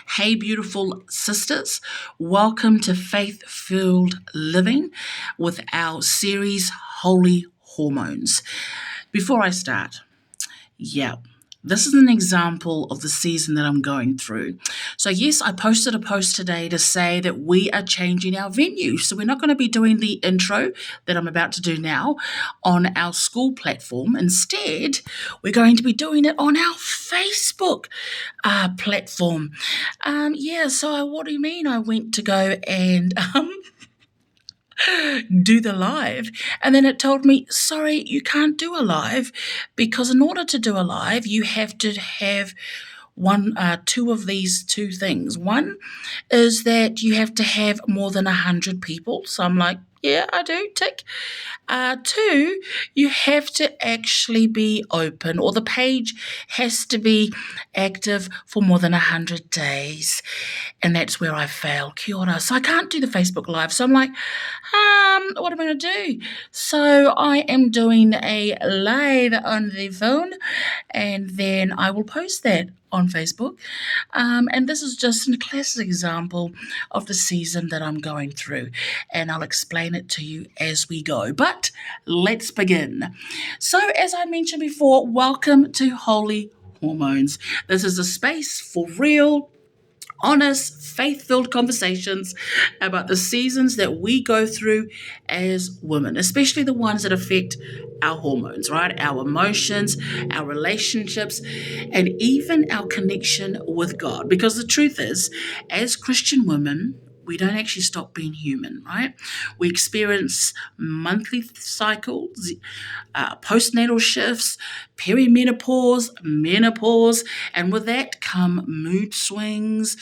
Hey, beautiful sisters. Welcome to Faith Filled Living with our series, Holy Hormones. Before I start, yeah, this is an example of the season that I'm going through. So, yes, I posted a post today to say that we are changing our venue. So, we're not going to be doing the intro that I'm about to do now on our school platform. Instead, we're going to be doing it on our Facebook platform. So what do you mean? I went to go and do the live, and then it told me, sorry, you can't do a live because in order to do a live, you have to have two of these two things. One is that you have to have more than 100 people. So I'm like, yeah, I do, tick. Two, you have to actually be open, or the page has to be active for more than 100 days. And that's where I fail. Kia ora. So I can't do the Facebook Live. So I'm like, what am I going to do? So I am doing a live on the phone, and then I will post that on Facebook. And this is just a classic example of the season that I'm going through, and I'll explain it to you as we go. But let's begin. So, as I mentioned before, welcome to Holy Hormones. This is a space for real, honest, faith-filled conversations about the seasons that we go through as women, especially the ones that affect our hormones, right? Our emotions, our relationships, and even our connection with God. Because the truth is, as Christian women, we don't actually stop being human, right? We experience monthly cycles, postnatal shifts, perimenopause, menopause, and with that come mood swings,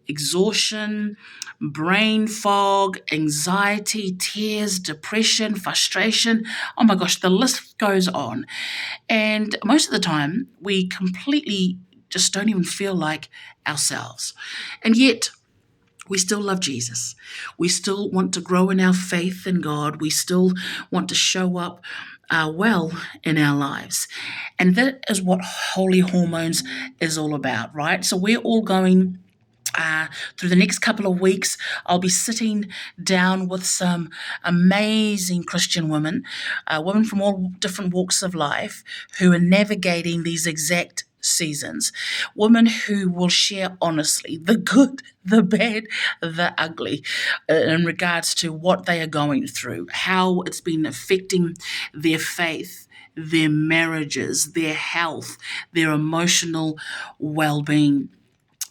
exhaustion, brain fog, anxiety, tears, depression, frustration. Oh my gosh, the list goes on. And most of the time, we completely just don't even feel like ourselves. And yet, we still love Jesus. We still want to grow in our faith in God. We still want to show up well in our lives. And that is what Holy Hormones is all about, right? So we're all going through the next couple of weeks. I'll be sitting down with some amazing Christian women from all different walks of life who are navigating these exact seasons, women who will share honestly the good, the bad, the ugly in regards to what they are going through, how it's been affecting their faith, their marriages, their health, their emotional well-being.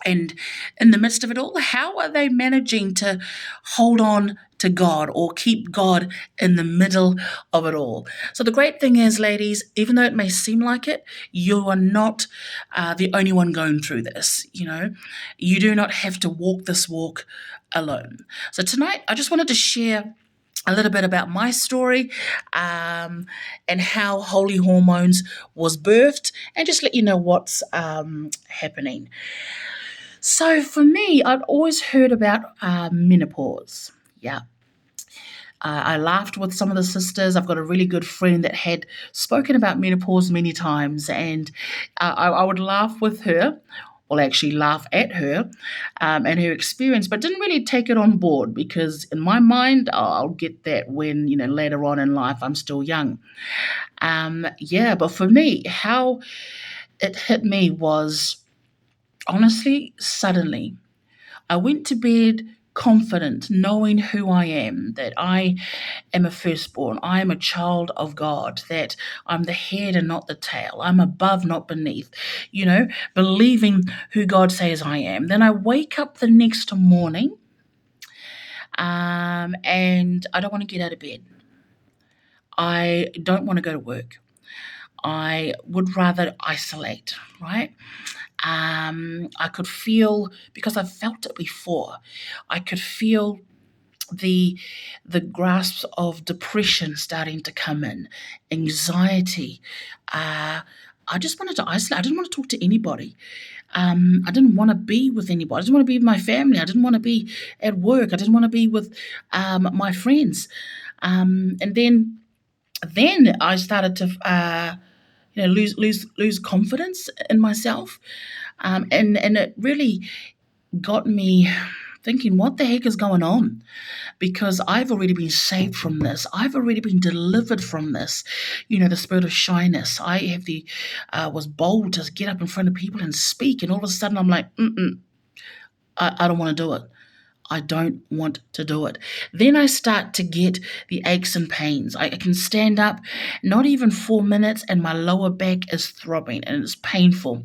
And in the midst of it all, how are they managing to hold on to God or keep God in the middle of it all? So the great thing is, ladies, even though it may seem like it, you are not the only one going through this. You know, you do not have to walk this walk alone. So tonight, I just wanted to share a little bit about my story and how Holy Hormones was birthed, and just let you know what's happening. So for me, I'd always heard about menopause. Yeah. I laughed with some of the sisters. I've got a really good friend that had spoken about menopause many times, and I would laugh with her, well, actually laugh at her and her experience, but didn't really take it on board because in my mind, I'll get that when, later on in life, I'm still young. But for me, how it hit me was honestly suddenly. I went to bed confident, knowing who I am, that I am a firstborn, I am a child of God, that I'm the head and not the tail, I'm above, not beneath, believing who God says I am. Then I wake up the next morning and I don't want to get out of bed. I don't want to go to work. I would rather isolate, right? I could feel, because I've felt it before, I could feel the grasps of depression starting to come in, anxiety. I just wanted to isolate. I didn't want to talk to anybody. I didn't want to be with anybody. I didn't want to be with my family. I didn't want to be at work. I didn't want to be with my friends. And then I started to lose confidence in myself, and it really got me thinking, what the heck is going on? Because I've already been saved from this. I've already been delivered from this. The spirit of shyness. I have was bold to get up in front of people and speak, and all of a sudden I'm like, I don't want to do it. I don't want to do it. Then I start to get the aches and pains. I can stand up not even 4 minutes and my lower back is throbbing and it's painful.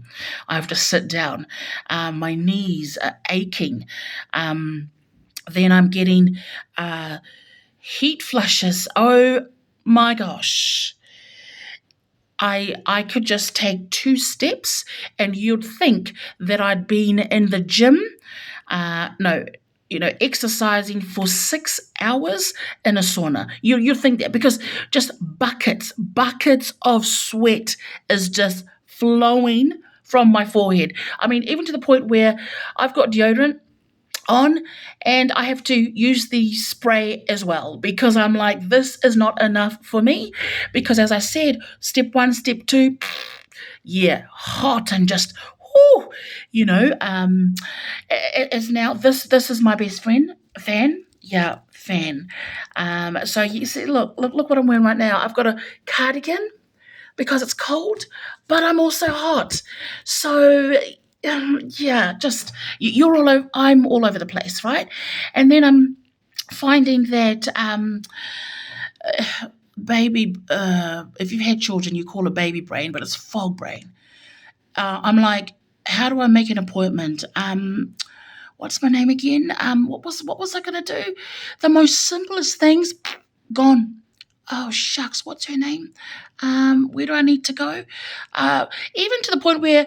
I have to sit down. My knees are aching. Then I'm getting heat flushes. Oh my gosh. I could just take 2 steps and you'd think that I'd been in the gym. No, exercising for 6 hours in a sauna. You think that because just buckets of sweat is just flowing from my forehead. I mean, even to the point where I've got deodorant on and I have to use the spray as well because I'm like, this is not enough for me. Because as I said, step 1, step 2, yeah, hot and just whoo, it's now this is my best friend, Fan. Yeah, Fan. So you see, look what I'm wearing right now. I've got a cardigan because it's cold, but I'm also hot. So yeah, just you're all over. I'm all over the place, right? And then I'm finding that baby. If you've had children, you call it baby brain, but it's fog brain. I'm like, how do I make an appointment? What's my name again? What was I gonna do? The most simplest things gone. Oh shucks, what's her name? Where do I need to go? Even to the point where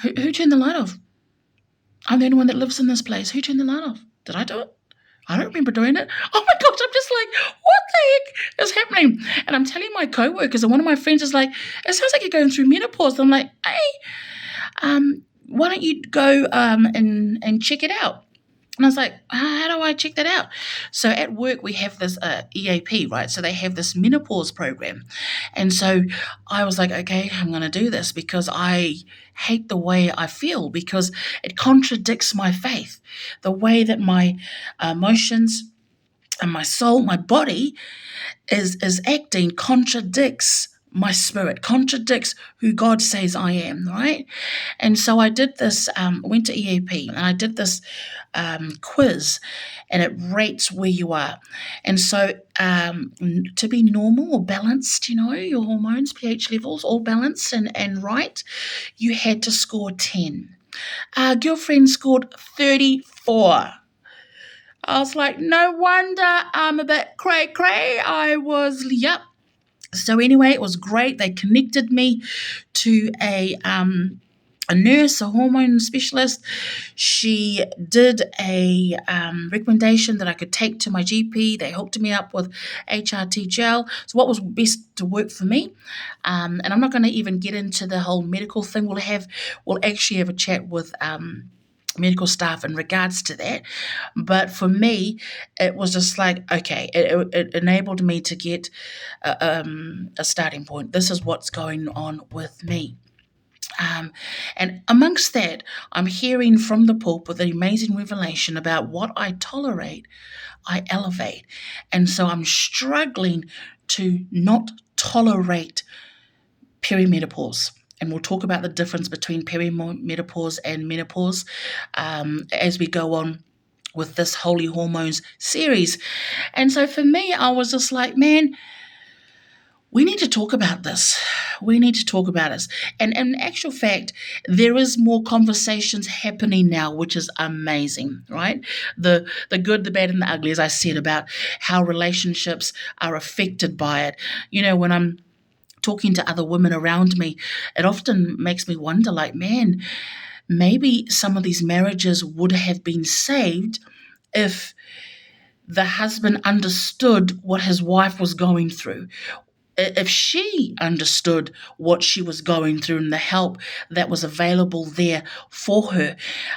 who turned the light off? I'm the only one that lives in this place. Who turned the light off? Did I do it? I don't remember doing it. Oh my gosh, I'm just like, what the heck is happening? And I'm telling my co-workers, and one of my friends is like, it sounds like you're going through menopause. I'm like, hey, why don't you go and check it out? And I was like, how do I check that out? So at work, we have this EAP, right? So they have this menopause program. And so I was like, okay, I'm going to do this because I hate the way I feel because it contradicts my faith. The way that my emotions and my soul, my body is acting contradicts my spirit, contradicts who God says I am, right? And so I did this, went to EAP and I did this quiz and it rates where you are. And so to be normal or balanced, your hormones, pH levels, all balanced and right, you had to score 10. Our girlfriend scored 34. I was like, no wonder I'm a bit cray-cray. I was, yep. So anyway, it was great. They connected me to a nurse, a hormone specialist. She did a recommendation that I could take to my GP. They hooked me up with HRT gel. So what was best to work for me? And I'm not going to even get into the whole medical thing. We'll actually have a chat with medical staff in regards to that. But for me, it was just like, okay, it enabled me to get a starting point. This is what's going on with me. And amongst that, I'm hearing from the pulpit the amazing revelation about what I tolerate, I elevate. And so I'm struggling to not tolerate perimenopause. And we'll talk about the difference between perimenopause and menopause as we go on with this Holy Hormones series. And so for me, I was just like, man, we need to talk about this. We need to talk about this. And in actual fact, there is more conversations happening now, which is amazing, right? The good, the bad, and the ugly, as I said, about how relationships are affected by it. When I'm talking to other women around me, it often makes me wonder, like, man, maybe some of these marriages would have been saved if the husband understood what his wife was going through. If she understood what she was going through and the help that was available there for her,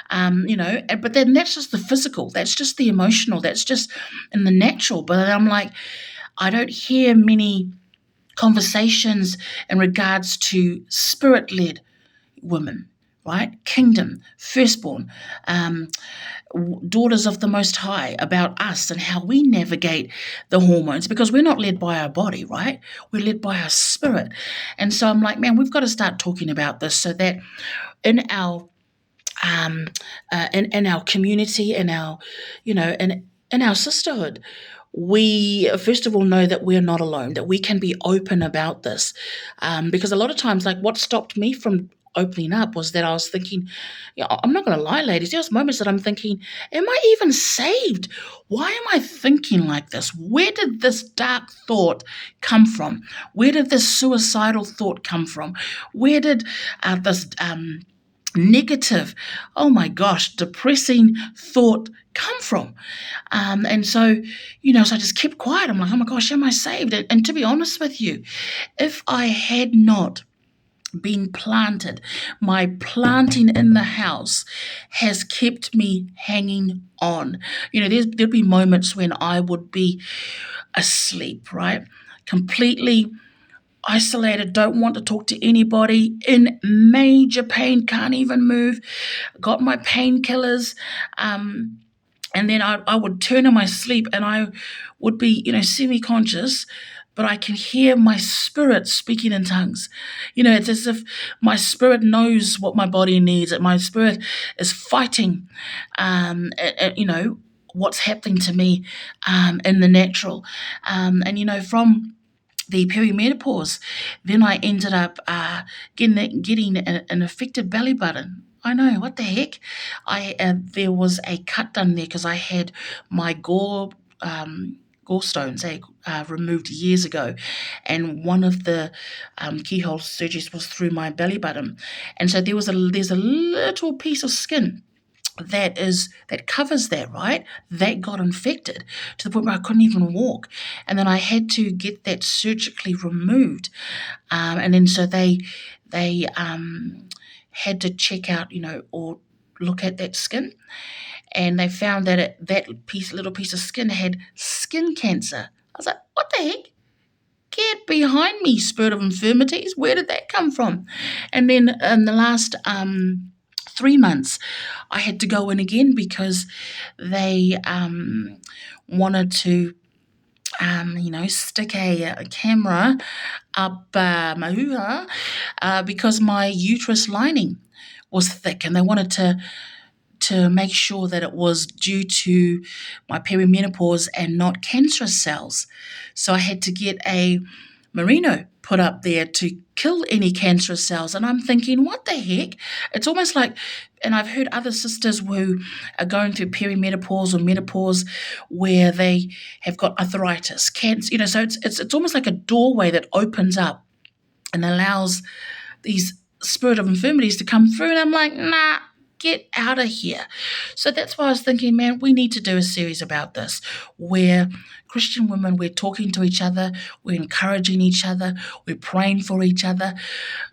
but then that's just the physical, that's just the emotional, that's just in the natural. But I'm like, I don't hear many conversations in regards to spirit-led women, right? Kingdom, firstborn, um, daughters of the Most High, about us and how we navigate the hormones, because we're not led by our body, right? We're led by our spirit. And so I'm like, man, we've got to start talking about this so that in our in our community, in our, in our sisterhood, we first of all know that we're not alone, that we can be open about this. Because a lot of times, like what stopped me from opening up was that I was thinking, I'm not going to lie, ladies, there's moments that I'm thinking, am I even saved? Why am I thinking like this? Where did this dark thought come from? Where did this suicidal thought come from? Where did this negative, oh my gosh, depressing thought come from? And so, so I just kept quiet. I'm like, oh my gosh, am I saved? And to be honest with you, if I had not been planted, my planting in the house has kept me hanging on. There'd be moments when I would be asleep, right? Completely isolated, don't want to talk to anybody, in major pain, can't even move, got my painkillers, and then I would turn in my sleep and I would be, semi-conscious, but I can hear my spirit speaking in tongues. It's as if my spirit knows what my body needs, that my spirit is fighting, what's happening to me in the natural. From the perimenopause, then I ended up getting an affected belly button. I know, what the heck? There was a cut done there because I had my gallstones removed years ago, and one of the keyhole surgeries was through my belly button, and so there's a little piece of skin that covers that, right? That got infected to the point where I couldn't even walk. And then I had to get that surgically removed. And then so they had to check out, or look at that skin. And they found that that little piece of skin had skin cancer. I was like, what the heck? Get behind me, spirit of infirmities. Where did that come from? And then in the last 3 months, I had to go in again because they wanted to, stick a camera up my hoo-ha because my uterus lining was thick, and they wanted to make sure that it was due to my perimenopause and not cancerous cells. So I had to get a merino put up there to kill any cancerous cells. And I'm thinking, what the heck? It's almost like, and I've heard other sisters who are going through perimenopause or menopause where they have got arthritis, cancer, so it's almost like a doorway that opens up and allows these spirit of infirmities to come through. And I'm like, nah, get out of here. So that's why I was thinking, man, we need to do a series about this where Christian women, we're talking to each other, we're encouraging each other, we're praying for each other,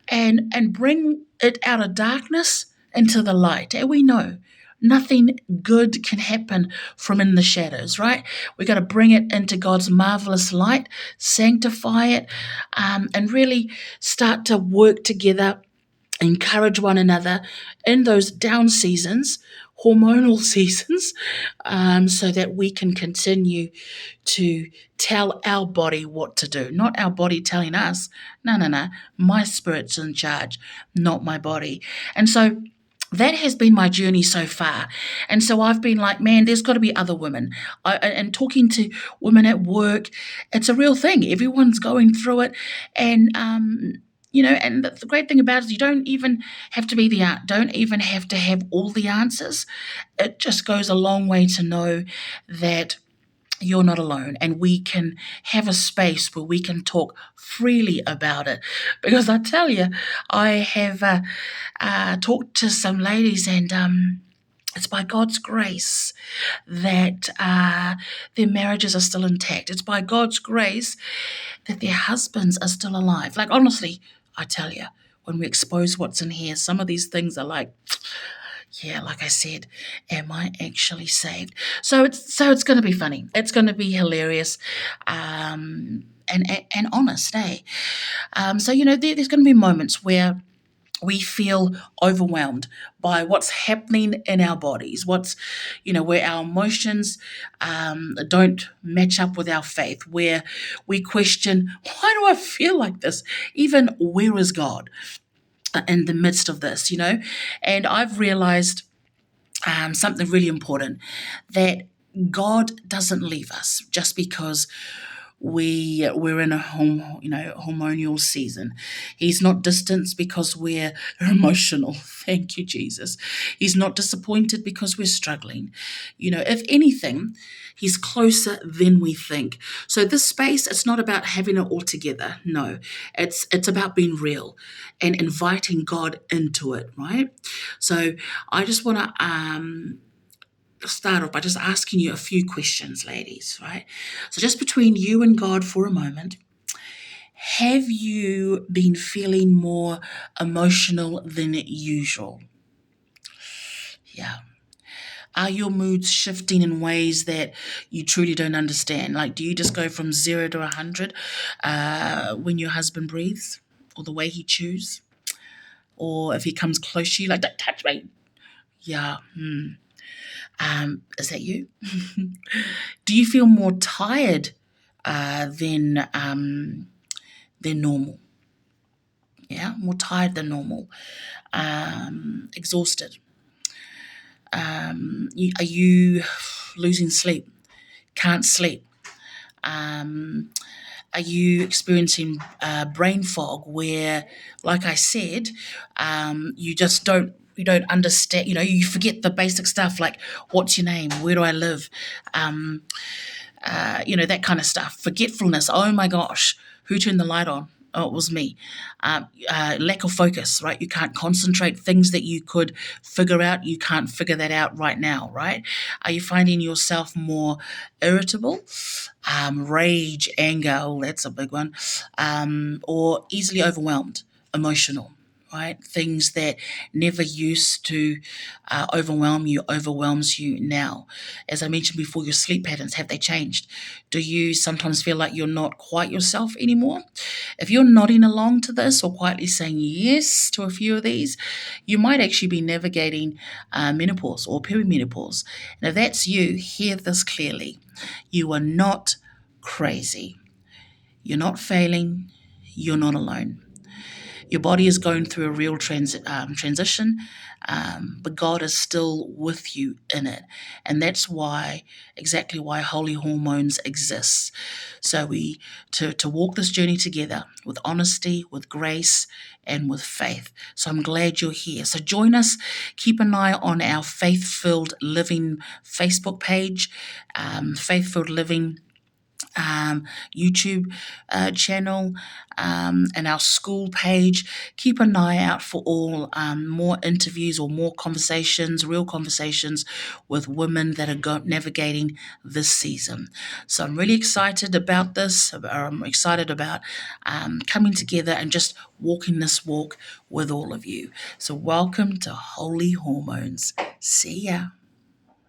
and bring it out of darkness into the light. And we know nothing good can happen from in the shadows, right? We got to bring it into God's marvelous light, sanctify it, and really start to work together, encourage one another in those down seasons, hormonal seasons, so that we can continue to tell our body what to do. Not our body telling us, no, my spirit's in charge, not my body. And so that has been my journey so far. And so I've been like, man, there's got to be other women. And talking to women at work, it's a real thing. Everyone's going through it. And, and the great thing about it is you don't even have to don't even have to have all the answers. It just goes a long way to know that you're not alone, and we can have a space where we can talk freely about it. Because I tell you, I have talked to some ladies, and it's by God's grace that their marriages are still intact. It's by God's grace that their husbands are still alive. Like, honestly, I tell you, when we expose what's in here, some of these things are like, yeah, like I said, am I actually saved? So it's going to be funny. It's going to be hilarious, and honest, eh? So there's going to be moments where we feel overwhelmed by what's happening in our bodies, where our emotions don't match up with our faith, where we question, why do I feel like this? Even where is God in the midst of this, And I've realized something really important, that God doesn't leave us just because we're in a hormonal season. He's not distant because we're emotional. Thank you, Jesus. He's not disappointed because we're struggling. If anything, he's closer than we think. So this space, it's not about having it all together. No, it's about being real and inviting God into it, right? So I just want to start off by just asking you a few questions, ladies, right? So, just between you and God for a moment, have you been feeling more emotional than usual? Yeah. Are your moods shifting in ways that you truly don't understand? Like, do you just go from 0 to 100 when your husband breathes, or the way he chews, or if he comes close to you, like, don't touch me? Yeah. Is that you? Do you feel more tired than normal? Yeah, more tired than normal. Exhausted. Are you losing sleep? Can't sleep? Are you experiencing brain fog where, like I said, you don't understand, you forget the basic stuff like, what's your name? Where do I live? That kind of stuff. Forgetfulness. Oh my gosh, who turned the light on? Oh, it was me. Lack of focus, right? You can't concentrate. Things that you could figure out, you can't figure that out right now, right? Are you finding yourself more irritable? Rage, anger, oh, that's a big one. Or easily overwhelmed, emotional, right? Things that never used to overwhelms you now. As I mentioned before, your sleep patterns, have they changed? Do you sometimes feel like you're not quite yourself anymore? If you're nodding along to this or quietly saying yes to a few of these, you might actually be navigating menopause or perimenopause. And if that's you, hear this clearly. You are not crazy. You're not failing. You're not alone. Your body is going through a real transition, but God is still with you in it. And that's exactly why Holy Hormones exists. So to walk this journey together with honesty, with grace, and with faith. So I'm glad you're here. So join us. Keep an eye on our Faith Filled Living Facebook page, Faith Filled Living YouTube channel, and our school page. Keep an eye out for all more interviews or more conversations, real conversations with women that are navigating this season. So I'm really excited about this. I'm excited about coming together and just walking this walk with all of you. So welcome to Holy Hormones. See ya.